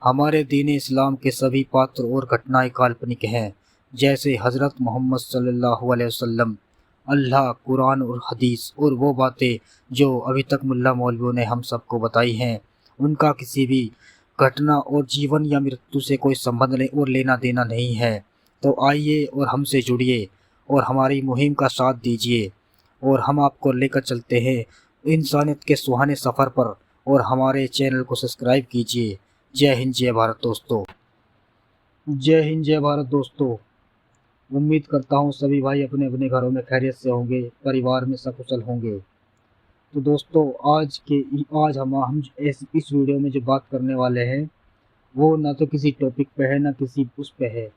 हमारे दीन इस्लाम के सभी पात्र और घटनाएं काल्पनिक हैं, जैसे हज़रत मोहम्मद सल्लल्लाहु अलैहि वसल्लम, अल्लाह, कुरान और हदीस, और वो बातें जो अभी तक मुल्ला मौलवियों ने हम सबको बताई हैं। उनका किसी भी घटना और जीवन या मृत्यु से कोई संबंध नहीं और लेना देना नहीं है। तो आइए और हमसे जुड़िए और हमारी मुहिम का साथ दीजिए, और हम आपको लेकर चलते हैं इंसानियत के सुहाने सफ़र पर। और हमारे चैनल को सब्सक्राइब कीजिए। जय हिंद, जय भारत दोस्तों। जय हिंद, जय भारत दोस्तों। उम्मीद करता हूँ सभी भाई अपने अपने घरों में खैरियत से होंगे, परिवार में सकुशल होंगे। तो दोस्तों, आज हम इस वीडियो में जो बात करने वाले हैं वो ना तो किसी टॉपिक पे है ना किसी उस पे है।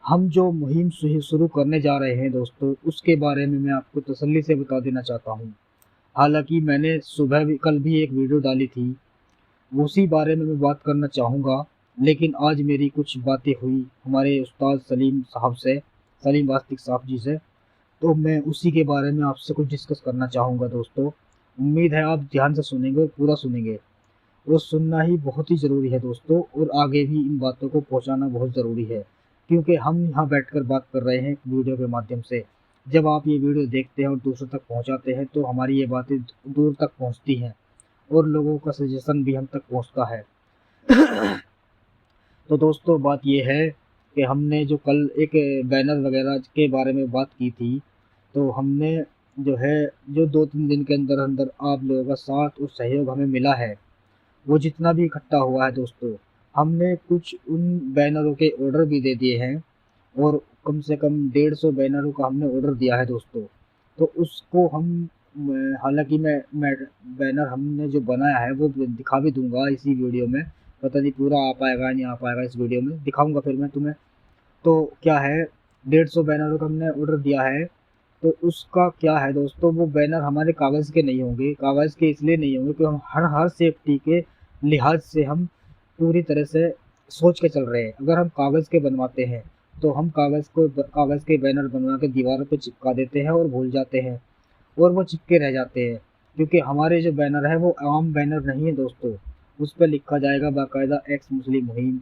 हम जो मुहिम शुरू करने जा रहे हैं दोस्तों, उसके बारे में मैं आपको तसल्ली से बता देना चाहता हूँ। हालांकि मैंने कल भी एक वीडियो डाली थी, उसी बारे में मैं बात करना चाहूँगा। लेकिन आज मेरी कुछ बातें हुई हमारे उस्ताद सलीम वास्तिक साहब जी से, तो मैं उसी के बारे में आपसे कुछ डिस्कस करना चाहूँगा दोस्तों। उम्मीद है आप ध्यान से सुनेंगे और पूरा सुनेंगे। और सुनना ही बहुत ही ज़रूरी है दोस्तों, और आगे भी इन बातों को पहुँचाना बहुत ज़रूरी है, क्योंकि हम यहाँ बैठकर बात कर रहे हैं वीडियो के माध्यम से। जब आप ये वीडियो देखते हैं और दूसरों तक पहुँचाते हैं तो हमारी ये बातें दूर तक पहुँचती हैं और लोगों का सजेशन भी हम तक पहुँचता है। तो दोस्तों, बात ये है कि हमने जो कल एक बैनर वगैरह के बारे में बात की थी, तो हमने जो है, जो 2-3 दिन के अंदर अंदर आप लोगों का साथ और सहयोग हमें मिला है, वो जितना भी इकट्ठा हुआ है दोस्तों, हमने कुछ उन बैनरों के ऑर्डर भी दे दिए हैं। और कम से कम 150 बैनरों का हमने ऑर्डर दिया है दोस्तों। तो उसको हालांकि मैं बैनर हमने जो बनाया है वो दिखा भी दूंगा इसी वीडियो में। पता नहीं पूरा आ पाएगा नहीं आ पाएगा, इस वीडियो में दिखाऊंगा फिर मैं तुम्हें। तो क्या है, 150 बैनरों का हमने ऑर्डर दिया है। तो उसका क्या है दोस्तों, वो बैनर हमारे कागज़ के नहीं होंगे। कागज़ के इसलिए नहीं होंगे कि हम हर सेफ्टी के लिहाज से हम पूरी तरह से सोच के चल रहे हैं। अगर हम कागज़ के बनवाते हैं तो हम कागज़ के बैनर बनवा के दीवारों पे चिपका देते हैं और भूल जाते हैं, और वो चिपके रह जाते हैं। क्योंकि हमारे जो बैनर है वो आम बैनर नहीं है दोस्तों, उस पर लिखा जाएगा बाकायदा एक्स मुस्लिम मुहिम।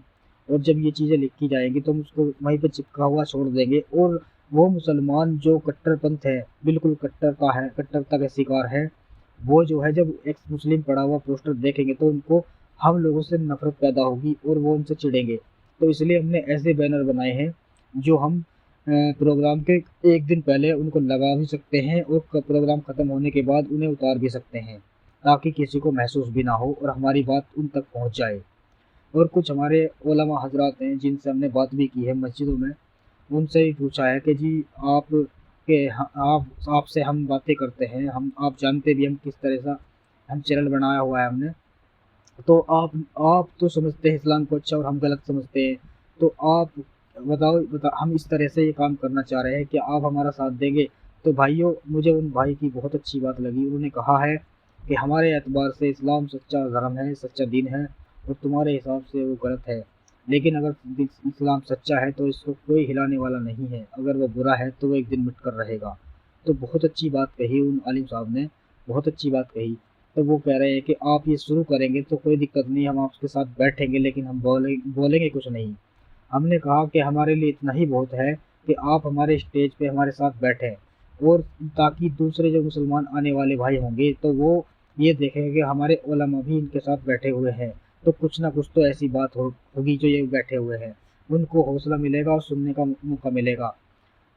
और जब ये चीज़ें लिखी जाएंगी तो हम उसको वहीं पर चिपका हुआ छोड़ देंगे, और वो मुसलमान जो कट्टरपंथ है, बिल्कुल कट्टरता का शिकार है, वो जो है जब एक्स मुस्लिम पड़ा हुआ पोस्टर देखेंगे तो उनको हम लोगों से नफरत पैदा होगी और वो उनसे चिढ़ेंगे। तो इसलिए हमने ऐसे बैनर बनाए हैं जो हम प्रोग्राम के एक दिन पहले उनको लगा भी सकते हैं और प्रोग्राम ख़त्म होने के बाद उन्हें उतार भी सकते हैं, ताकि किसी को महसूस भी ना हो और हमारी बात उन तक पहुंच जाए। और कुछ हमारे उलमा हजरात हैं जिनसे हमने बात भी की है मस्जिदों में, उनसे भी पूछा है कि जी आप के आप आपसे हम बातें करते हैं, हम आप जानते भी हम किस तरह से हम चैनल बनाया हुआ है हमने। तो आप तो समझते हैं इस्लाम को अच्छा और हम गलत समझते हैं। तो आप बता हम इस तरह से ये काम करना चाह रहे हैं कि आप हमारा साथ देंगे। तो भाइयों, मुझे उन भाई की बहुत अच्छी बात लगी। उन्होंने कहा है कि हमारे एतबार से इस्लाम सच्चा धर्म है, सच्चा दीन है, और तुम्हारे हिसाब से वो गलत है। लेकिन अगर इस्लाम सच्चा है तो इसको कोई हिलाने वाला नहीं है, अगर वो बुरा है तो वो एक दिन मिट कर रहेगा। तो बहुत अच्छी बात कही उन आलिम साहब ने, बहुत अच्छी बात कही। तो वो कह रहे हैं कि आप ये शुरू करेंगे तो कोई दिक्कत नहीं, हम आपके साथ बैठेंगे, लेकिन हम बोलेंगे कुछ नहीं। हमने कहा कि हमारे लिए इतना ही बहुत है कि आप हमारे स्टेज पे हमारे साथ बैठें, और ताकि दूसरे जो मुसलमान आने वाले भाई होंगे तो वो ये देखेंगे कि हमारे उलमा भी इनके साथ बैठे हुए हैं। तो कुछ ना कुछ तो ऐसी बात होगी जो ये बैठे हुए हैं, उनको हौसला मिलेगा और सुनने का मौका मिलेगा,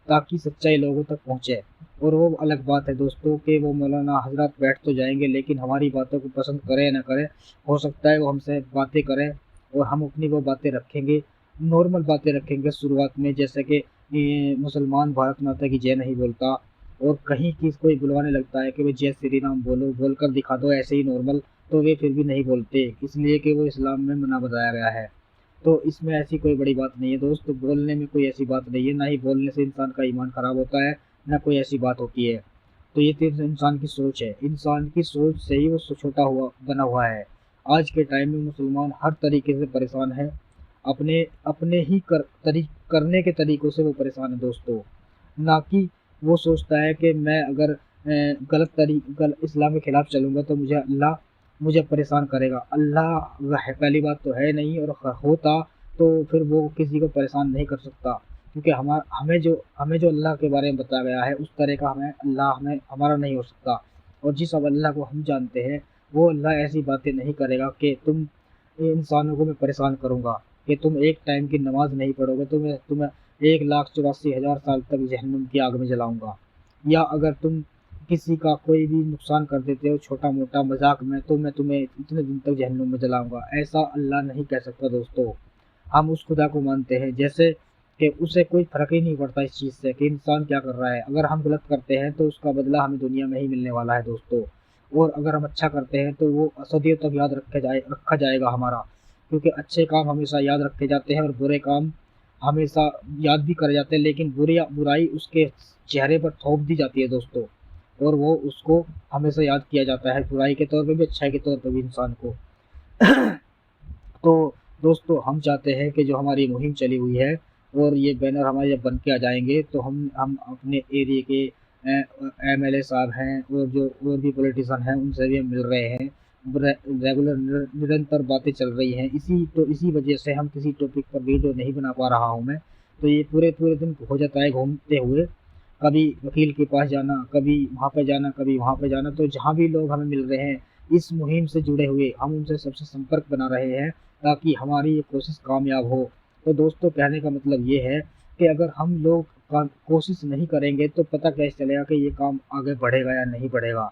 ताकि सच्चाई लोगों तक पहुँचे। और वो अलग बात है दोस्तों कि वो मौलाना हजरत बैठ तो जाएंगे, लेकिन हमारी बातों को पसंद करें ना करें, हो सकता है वो हमसे बातें करें और हम अपनी वो बातें रखेंगे, नॉर्मल बातें रखेंगे शुरुआत में, जैसे कि ये मुसलमान भारत माता की जय नहीं बोलता, और कहीं की कोई बुलवाने लगता है कि भाई जय श्री राम बोलो, बोलकर दिखा दो ऐसे ही नॉर्मल, तो वे फिर भी नहीं बोलते, इसलिए कि वो इस्लाम में मना बताया गया है। तो इसमें ऐसी कोई बड़ी बात नहीं है दोस्त, बोलने में कोई ऐसी बात नहीं है, ना ही बोलने से इंसान का ईमान खराब होता है, ना कोई ऐसी बात होती है। तो ये तो इंसान की सोच है, इंसान की सोच से ही वो छोटा हुआ बना हुआ है। आज के टाइम में मुसलमान हर तरीके से परेशान है, अपने अपने ही करने के तरीकों से वो परेशान है दोस्तों। ना कि वो सोचता है कि मैं अगर इस्लाम के खिलाफ चलूंगा तो मुझे अल्लाह मुझे परेशान करेगा। अल्लाह वह है, पहली बात तो है नहीं, और होता तो फिर वो किसी को परेशान नहीं कर सकता, क्योंकि हमें जो अल्लाह के बारे में बताया गया है उस तरह का हमें अल्लाह हमें हमारा नहीं हो सकता। और जिस अब अल्लाह को हम जानते हैं वो अल्लाह ऐसी बातें नहीं करेगा कि तुम इंसानों को मैं परेशान करूंगा, कि तुम एक टाइम की नमाज नहीं पढ़ोगे तो मैं तुम्हें 1,84,000 साल तक जहन्नुम की आग में जलाऊंगा, या अगर तुम किसी का कोई भी नुकसान कर देते हो छोटा मोटा मजाक में तो मैं तुम्हें इतने दिन तक जहन्नुम में जलाऊंगा। ऐसा अल्लाह नहीं कह सकता दोस्तों। हम उस खुदा को मानते हैं जैसे कि उसे कोई फर्क ही नहीं पड़ता इस चीज़ से कि इंसान क्या कर रहा है। अगर हम गलत करते हैं तो उसका बदला हमें दुनिया में ही मिलने वाला है दोस्तों, और अगर हम अच्छा करते हैं तो वो सदियों तक याद रखा जाएगा हमारा, क्योंकि अच्छे काम हमेशा याद रखे जाते हैं और बुरे काम हमेशा याद भी करे जाते हैं, लेकिन बुराई उसके चेहरे पर थोप दी जाती है दोस्तों, और वो उसको हमेशा याद किया जाता है, बुराई के तौर पे भी अच्छाई के तौर पे भी इंसान को। तो दोस्तों हम चाहते हैं कि जो हमारी मुहिम चली हुई है और ये बैनर हमारे जब बन के आ जाएंगे तो हम अपने एरिया के एमएलए साहब हैं और जो और भी पॉलिटिशियन हैं उनसे भी हम मिल रहे हैं। रेगुलर निरंतर बातें चल रही हैं, इसी वजह से हम किसी टॉपिक पर वीडियो नहीं बना पा रहा हूँ मैं। तो ये पूरे पूरे दिन हो जाता है घूमते हुए, कभी वकील के पास जाना, कभी वहाँ पे जाना, कभी वहाँ पे जाना। तो जहाँ भी लोग हमें मिल रहे हैं इस मुहिम से जुड़े हुए, हम उनसे सबसे संपर्क बना रहे हैं ताकि हमारी ये कोशिश कामयाब हो। तो दोस्तों कहने का मतलब ये है कि अगर हम लोग कोशिश नहीं करेंगे तो पता कैसे चलेगा कि ये काम आगे बढ़ेगा या नहीं बढ़ेगा।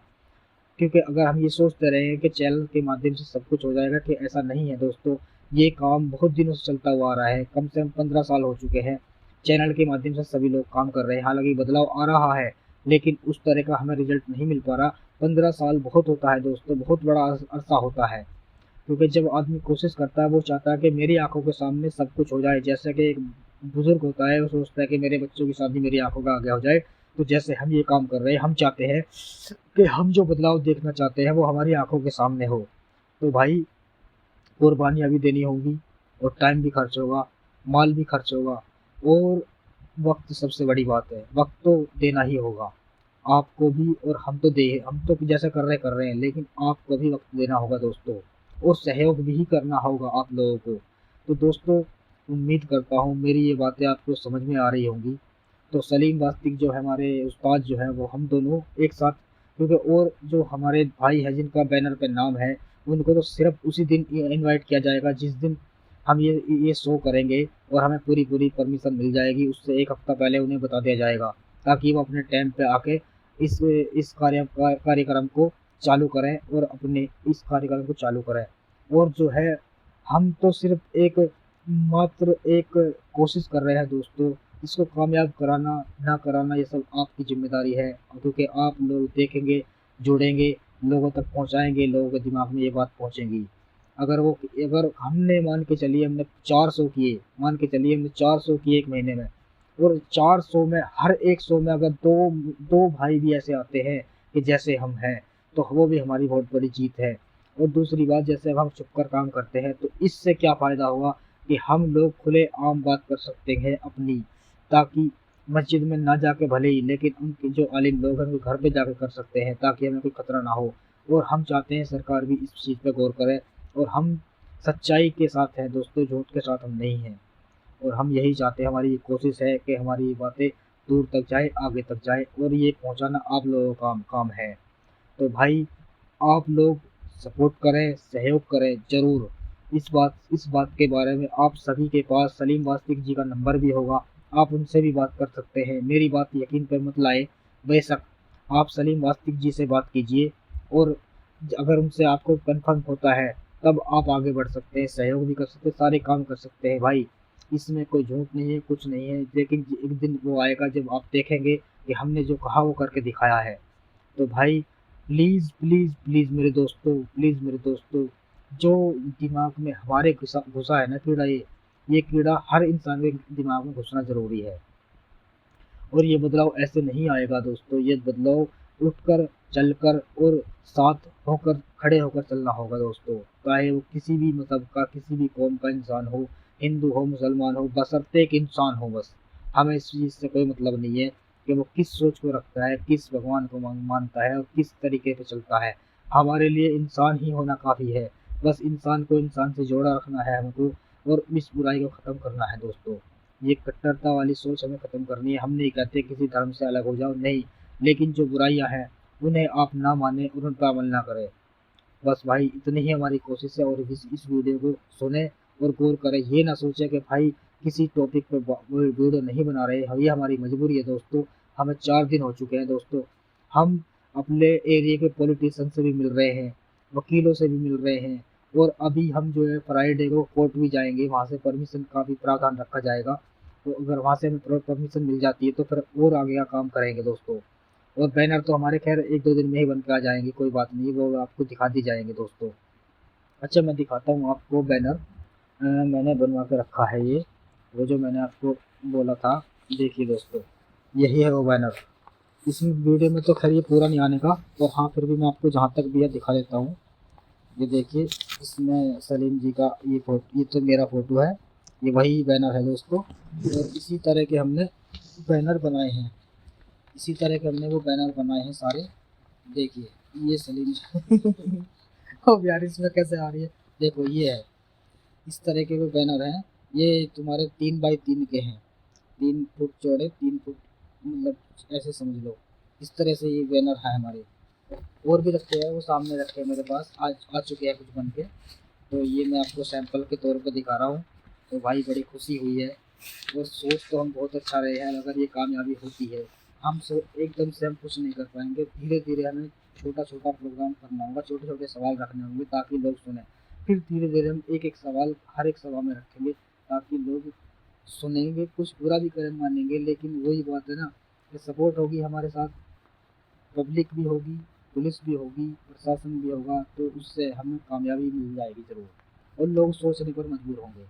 क्योंकि अगर हम ये सोचते रहे कि चैनल के माध्यम से सब कुछ हो जाएगा, कि ऐसा नहीं है दोस्तों। ये काम बहुत दिनों से चलता हुआ आ रहा है, कम से कम 15 साल हो चुके हैं। चैनल के माध्यम से सभी लोग काम कर रहे हैं, हालांकि बदलाव आ रहा है लेकिन उस तरह का हमें रिजल्ट नहीं मिल पा रहा। 15 साल बहुत होता है दोस्तों, बहुत बड़ा अरसा होता है। क्योंकि जब आदमी कोशिश करता है वो चाहता है कि मेरी आंखों के सामने सब कुछ हो जाए, जैसे कि एक बुजुर्ग होता है वो सोचता है कि मेरे बच्चों की शादी मेरी आंखों का आगे हो जाए। तो जैसे हम ये काम कर रहे हैं, हम चाहते हैं कि हम जो बदलाव देखना चाहते हैं वो हमारी आंखों के सामने हो। तो भाई कुर्बानियाँ भी देनी होंगी, और टाइम भी खर्च होगा, माल भी खर्च होगा, और वक्त सबसे बड़ी बात है, वक्त तो देना ही होगा आपको भी। और हम तो जैसा कर रहे हैं, लेकिन आपको भी वक्त देना होगा दोस्तों, और सहयोग भी करना होगा आप लोगों को। तो दोस्तों उम्मीद करता हूँ मेरी ये बातें आपको समझ में आ रही होंगी। तो सलीम वास्तिक जो है हमारे उस्ताद जो हैं वो हम दोनों एक साथ, क्योंकि और जो हमारे भाई हैं जिनका बैनर पे नाम है उनको तो सिर्फ उसी दिन इनवाइट किया जाएगा जिस दिन हम ये शो करेंगे, और हमें पूरी पूरी परमिशन मिल जाएगी। उससे एक हफ्ता पहले उन्हें बता दिया जाएगा ताकि वो अपने टाइम पे आके इस कार्यक्रम को चालू करें, और अपने इस कार्यक्रम को चालू करें। और जो है हम तो सिर्फ एक मात्र एक कोशिश कर रहे हैं दोस्तों, इसको कामयाब कराना ना कराना ये सब आपकी जिम्मेदारी है, क्योंकि आप लोग देखेंगे, जुड़ेंगे, लोगों तक पहुंचाएंगे, लोगों के दिमाग में ये बात पहुंचेगी। अगर हमने मान के चलिए हमने 400 किए, मान के चलिए हमने 400 किए एक महीने में, और 400 में हर एक 100 में अगर दो दो भाई भी ऐसे आते हैं कि जैसे हम हैं, तो वो भी हमारी बहुत बड़ी जीत है। और दूसरी बात, जैसे अब हम छुपकर काम करते हैं तो इससे क्या फ़ायदा हुआ कि हम लोग खुले आम बात कर सकते हैं अपनी, ताकि मस्जिद में ना जाके भले ही, लेकिन उनके जो आलिम लोग हैं वो घर पे जाकर कर सकते हैं ताकि हमें कोई खतरा ना हो। और हम चाहते हैं सरकार भी इस चीज़ पे गौर करे, और हम सच्चाई के साथ हैं दोस्तों, झूठ के साथ हम नहीं हैं। और हम यही चाहते हैं, हमारी ये कोशिश है कि हमारी ये बातें दूर तक जाए, आगे तक जाए, और ये पहुंचाना आप लोगों का काम है। तो भाई आप लोग सपोर्ट करें, सहयोग करें ज़रूर। इस बात के बारे में आप सभी के पास सलीम वास्तिक जी का नंबर भी होगा, आप उनसे भी बात कर सकते हैं। मेरी बात यकीन पर मत लाए, बेशक आप सलीम वास्तिक जी से बात कीजिए, और अगर उनसे आपको कंफर्म होता है तब आप आगे बढ़ सकते हैं, सहयोग भी कर सकते हैं, सारे काम कर सकते हैं भाई। इसमें कोई झूठ नहीं है, कुछ नहीं है। लेकिन एक दिन वो आएगा जब आप देखेंगे कि हमने जो कहा वो करके दिखाया है। तो भाई प्लीज़ प्लीज़ प्लीज़ मेरे दोस्तों, प्लीज़ मेरे दोस्तों, जो दिमाग में हमारे घुसा घुसा है ना कीड़ा, ये कीड़ा हर इंसान के दिमाग में घुसना ज़रूरी है। और ये बदलाव ऐसे नहीं आएगा दोस्तों, ये बदलाव उठकर, चलकर और साथ होकर, खड़े होकर चलना होगा दोस्तों। चाहे वो किसी भी मज़हब का, किसी भी कौम का इंसान हो, हिंदू हो, मुसलमान हो, बशर्ते एक इंसान हो बस। हमें इस चीज़ से कोई मतलब नहीं है कि वो किस सोच को रखता है, किस भगवान को मानता है और किस तरीके पे चलता है। हमारे लिए इंसान ही होना काफ़ी है। बस इंसान को इंसान से जोड़ा रखना है हमको, और इस बुराई को ख़त्म करना है दोस्तों। ये कट्टरता वाली सोच हमें ख़त्म करनी है। हम नहीं कहते किसी धर्म से अलग हो जाओ, नहीं, लेकिन जो बुराइयाँ हैं उन्हें आप ना माने और उन पर अमल ना करें। बस भाई इतनी ही हमारी कोशिश है, और इस वीडियो को सुने और गौर करें। ये ना सोचे कि भाई किसी टॉपिक पे वीडियो नहीं बना रहे, ये हमारी मजबूरी है दोस्तों। हमें 4 दिन हो चुके हैं दोस्तों, हम अपने एरिया के पॉलिटिशियन से भी मिल रहे हैं, वकीलों से भी मिल रहे हैं, और अभी हम जो है फ्राइडे को कोर्ट भी जाएंगे, वहाँ से परमिशन का भी प्रावधान रखा जाएगा। तो अगर वहाँ से हमें परमिशन मिल जाती है तो फिर और आगे का काम करेंगे दोस्तों। और बैनर तो हमारे खैर 1-2 दिन में ही बन के आ जाएंगे, कोई बात नहीं, वो आपको दिखा दी जाएंगे दोस्तों। अच्छा, मैं दिखाता हूँ आपको बैनर। मैंने बनवा के रखा है ये, वो जो मैंने आपको बोला था। देखिए दोस्तों, यही है वो बैनर। इस वीडियो में तो खैर ये पूरा नहीं आने का, और हाँ फिर भी मैं आपको जहाँ तक भी है दिखा देता हूँ। ये देखिए, इसमें सलीम जी का ये फोटो, ये तो मेरा फ़ोटो है, ये वही बैनर है दोस्तों। और इसी तरह के हमने बैनर बनाए हैं, इसी तरह के हमने वो बैनर बनाए हैं सारे। देखिए, ये सलीम जी अब यार इसमें कैसे आ रही है, देखो ये है, इस तरह के वो बैनर हैं। ये तुम्हारे 3x3 के हैं, 3 फुट चौड़े, 3 फुट, मतलब ऐसे समझ लो। इस तरह से ये बैनर है हमारे। और भी रखे हैं, वो सामने रखे हैं मेरे पास, आज आ चुके हैं कुछ बन के। तो ये मैं आपको सैंपल के तौर पे दिखा रहा हूँ। तो भाई बड़ी खुशी हुई है, और सोच तो हम बहुत अच्छा रहे हैं। अगर ये कामयाबी होती है, हम एकदम से हम कुछ नहीं कर पाएंगे, धीरे धीरे हमें छोटा छोटा प्रोग्राम करना होगा, छोटे छोटे सवाल रखने होंगे ताकि लोग सुने। फिर धीरे धीरे हम एक एक सवाल हर एक सभा में रखेंगे, ताकि लोग सुनेंगे, कुछ बुरा भी करें मानेंगे, लेकिन वही बात है ना, कि सपोर्ट होगी हमारे साथ, पब्लिक भी होगी, पुलिस भी होगी, प्रशासन भी होगा, तो उससे हमें कामयाबी मिल जाएगी ज़रूर, और लोग सोचने पर मजबूर होंगे।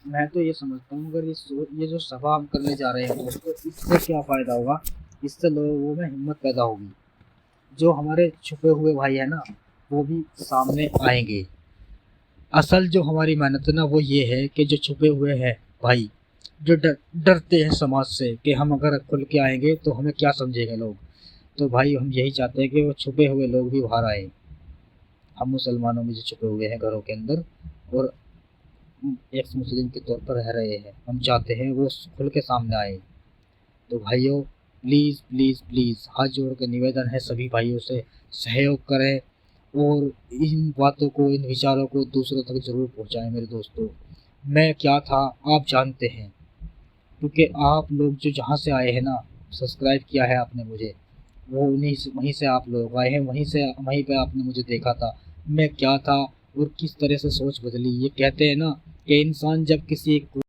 मैं तो ये समझता हूँ, अगर ये जो सभा हम करने जा रहे हैं तो इससे क्या फ़ायदा होगा, इससे लोगों में हिम्मत पैदा होगी। जो हमारे छुपे हुए भाई है ना, वो भी सामने आएंगे। असल जो हमारी मेहनत है ना, वो ये है कि जो छुपे हुए हैं भाई, जो डरते हैं समाज से कि हम अगर खुल के आएंगे तो हमें क्या समझेंगे लोग, तो भाई हम यही चाहते हैं कि वो छुपे हुए लोग भी बाहर आए। हम मुसलमानों में जो छुपे हुए हैं घरों के अंदर, और एक्स मुस्लिम के तौर पर रह रहे हैं, हम चाहते हैं वो खुल के सामने आए। तो भाइयों, प्लीज़ प्लीज़ प्लीज़ हाथ जोड़ के निवेदन है सभी भाइयों से, सहयोग करें, और इन बातों को, इन विचारों को दूसरों तक ज़रूर पहुंचाएं। मेरे दोस्तों, मैं क्या था आप जानते हैं, क्योंकि आप लोग जो जहाँ से आए हैं ना, सब्सक्राइब किया है आपने मुझे, वो वहीं से आप लोग आए हैं, वहीं पे आपने मुझे देखा था मैं क्या था, और किस तरह से सोच बदली। ये कहते हैं ना कि इंसान जब किसी एक